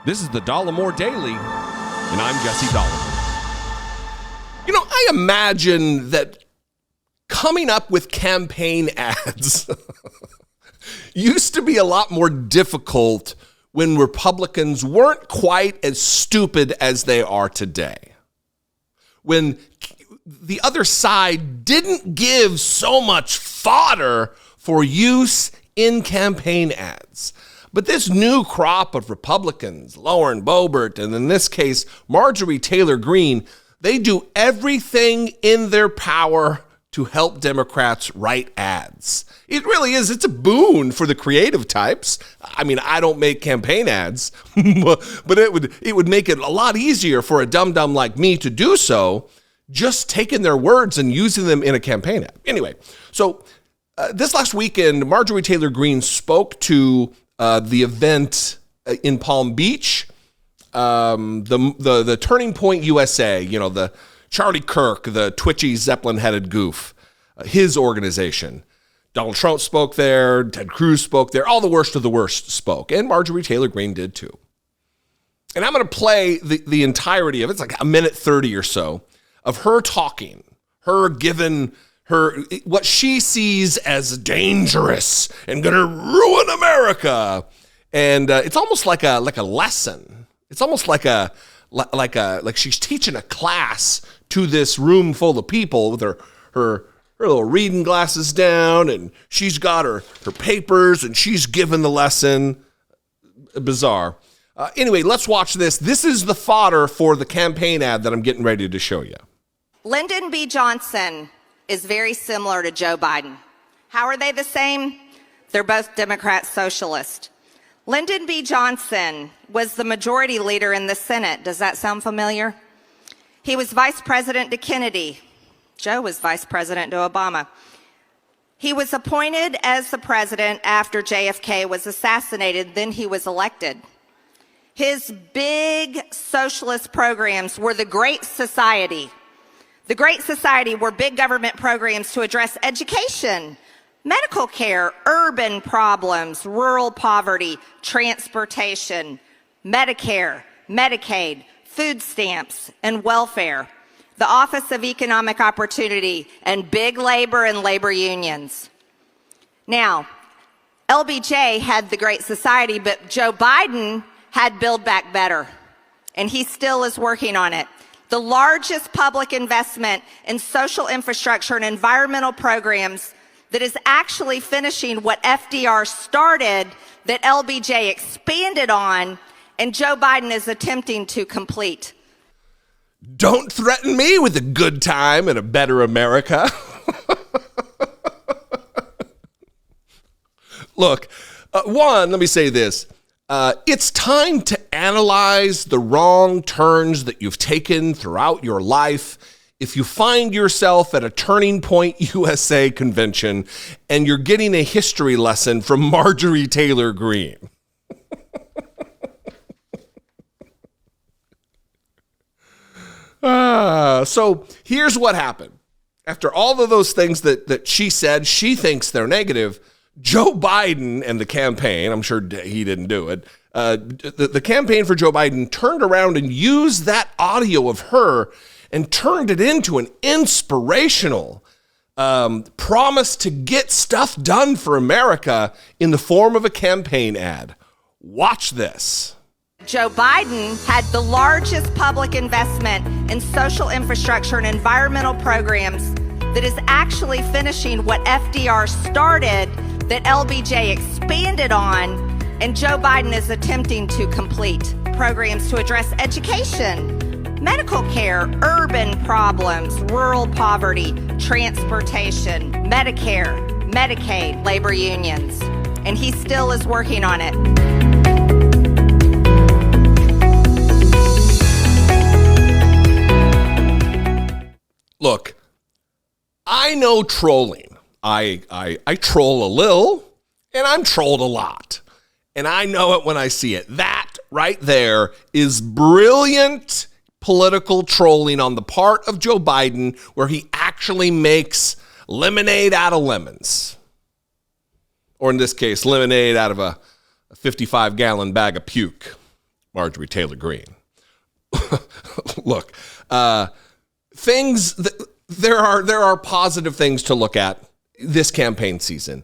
This is the Dollemore Daily, and I'm Jesse Dollemore. You know, I imagine that coming up with campaign ads used to be a lot more difficult when Republicans weren't quite as stupid as they are today. When the other side didn't give so much fodder for use in campaign ads. But this new crop of Republicans, Lauren Boebert, and in this case, Marjorie Taylor Greene, they do everything in their power to help Democrats write ads. It really is. It's a boon for the creative types. I mean, I don't make campaign ads, but it would make it a lot easier for a dum-dum like me to do so, just taking their words and using them in a campaign ad. Anyway, so this last weekend, Marjorie Taylor Greene spoke to the event in Palm Beach, the Turning Point USA, you know, the Charlie Kirk, the twitchy Zeppelin-headed goof, his organization. Donald Trump spoke there, Ted Cruz spoke there, all the worst of the worst spoke, and Marjorie Taylor Greene did too. And I'm going to play the entirety of it. It's like a minute 30 or so of her talking, her giving her what she sees as dangerous and going to ruin America. And it's almost like a lesson. It's almost like she's teaching a class to this room full of people with her little reading glasses down, and she's got her papers, and she's giving the lesson. Bizarre. Anyway, let's watch this. This is the fodder for the campaign ad that I'm getting ready to show you. Lyndon B. Johnson is very similar to Joe Biden. How are they the same? They're both Democrat socialists. Lyndon B. Johnson was the majority leader in the Senate. Does that sound familiar? He was vice president to Kennedy. Joe was vice president to Obama. He was appointed as the president after JFK was assassinated, then he was elected. His big socialist programs were the Great Society. The Great Society were big government programs to address education, medical care, urban problems, rural poverty, transportation, Medicare, Medicaid, food stamps, and welfare, the Office of Economic Opportunity, and big labor and labor unions. Now, LBJ had the Great Society, but Joe Biden had Build Back Better, and he still is working on it. The largest public investment in social infrastructure and environmental programs that is actually finishing what FDR started, that LBJ expanded on, and Joe Biden is attempting to complete. Don't threaten me with a good time and a better America. Look, let me say this. It's time to analyze the wrong turns that you've taken throughout your life. If you find yourself at a Turning Point USA convention and you're getting a history lesson from Marjorie Taylor Greene. So here's what happened. After all of those things that she said, she thinks they're negative, Joe Biden and the campaign, I'm sure he didn't do it, the campaign for Joe Biden turned around and used that audio of her and turned it into an inspirational promise to get stuff done for America in the form of a campaign ad. Watch this. Joe Biden had the largest public investment in social infrastructure and environmental programs that is actually finishing what FDR started, that LBJ expanded on, and Joe Biden is attempting to complete. Programs to address education, medical care, urban problems, rural poverty, transportation, Medicare, Medicaid, labor unions. And he still is working on it. Look, I know trolling. I troll a little, and I'm trolled a lot. And I know it when I see it. That right there is brilliant political trolling on the part of Joe Biden, where he actually makes lemonade out of lemons. Or in this case, lemonade out of a 55-gallon bag of puke. Marjorie Taylor Greene. Look, there are positive things to look at this campaign season.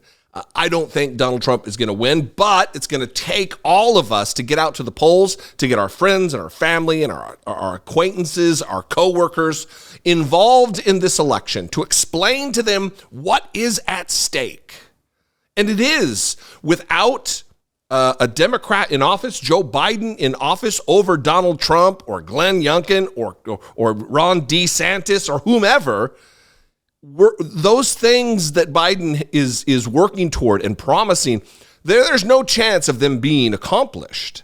I don't think Donald Trump is going to win, but it's going to take all of us to get out to the polls, to get our friends and our family and our acquaintances, our coworkers involved in this election, to explain to them what is at stake. And it is, without a Democrat in office, Joe Biden in office over Donald Trump or Glenn Youngkin or Ron DeSantis or whomever, those things that Biden is working toward and promising, there's no chance of them being accomplished.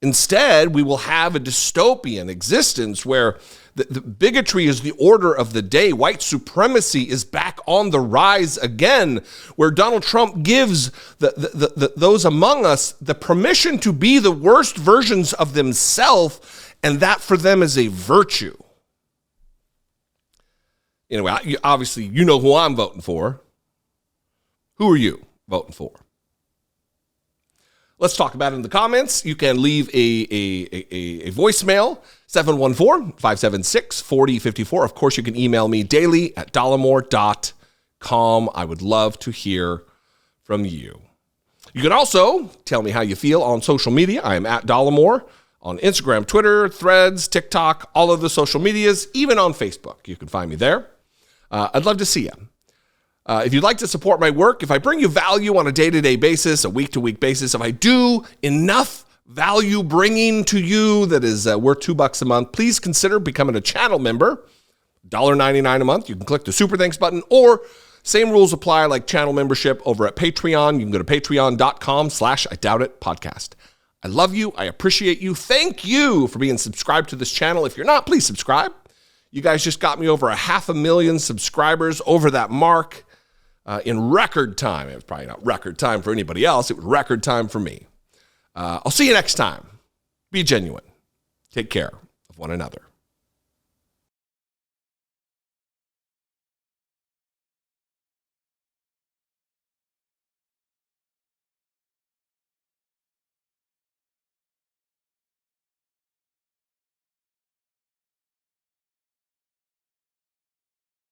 Instead, we will have a dystopian existence where the bigotry is the order of the day. White supremacy is back on the rise again, where Donald Trump gives those among us the permission to be the worst versions of themselves, and that for them is a virtue. Anyway, obviously, you know who I'm voting for. Who are you voting for? Let's talk about it in the comments. You can leave a voicemail, 714-576-4054. Of course, you can email me daily at dollemore.com. I would love to hear from you. You can also tell me how you feel on social media. I am at Dollemore on Instagram, Twitter, Threads, TikTok, all of the social medias, even on Facebook. You can find me there. I'd love to see you. If you'd like to support my work, if I bring you value on a day-to-day basis, a week-to-week basis, if I do enough value bringing to you that is worth $2 a month, please consider becoming a channel member. $1.99 a month. You can click the Super Thanks button, or same rules apply like channel membership over at Patreon. You can go to patreon.com/IDoubtIt podcast. I love you. I appreciate you. Thank you for being subscribed to this channel. If you're not, please subscribe. You guys just got me over 500,000 subscribers, over that mark in record time. It was probably not record time for anybody else. It was record time for me. I'll see you next time. Be genuine. Take care of one another.